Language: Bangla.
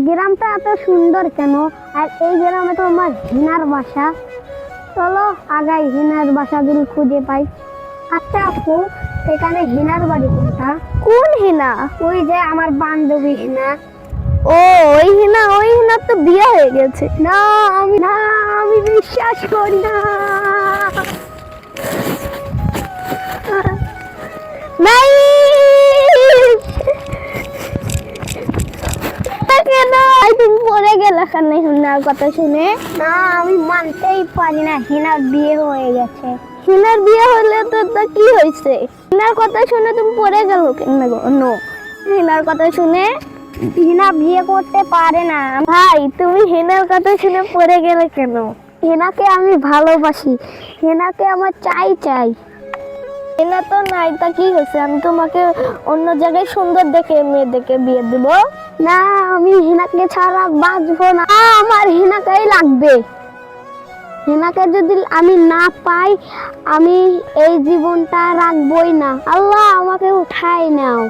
গ্রামটা এত সুন্দর কেন? আর এই গ্রামে তো আমার হিনার বাসা। চলো আগাই, হিনার বাসাগুলো খুঁজে পাই। আচ্ছা আপু, এখানে হিনার বাড়ি কোনটা? কোন হিনা? ওই যে আমার বান্ধবী হিনা। ও, ওই হিনা তো বিয়ে হয়ে গেছে। না, আমি বিশ্বাস করি না। নাই, কেন তুমি পড়ে গেলে এখানে হিনার কথা শুনে? না, আমি মানতেই পারি না হিনার বিয়ে হয়ে গেছে। হিনার বিয়ে হলে তো কি হয়েছে? হিনার কথা শুনে তুমি পড়ে গেল কেন? হিনার কথা শুনে হিনা বিয়ে করতে পারে না। ভাই, তুমি হিনার কথা শুনে পড়ে গেলে কেন? হিনাকে আমি ভালোবাসি, হিনাকে আমার চাই। হিনা তো নাই, তা কি হয়েছে? আমি তোমাকে অন্য জায়গায় সুন্দর দেখে মেয়ে দেখে বিয়ে দেব। না, আমি হিনাকে ছাড়া বাঁচবো না। আমার হিনাকেই লাগবে। হিনাকে যদি আমি না পাই, আমি এই জীবনটা রাখবই না। আল্লাহ, আমাকে উঠাই নাও।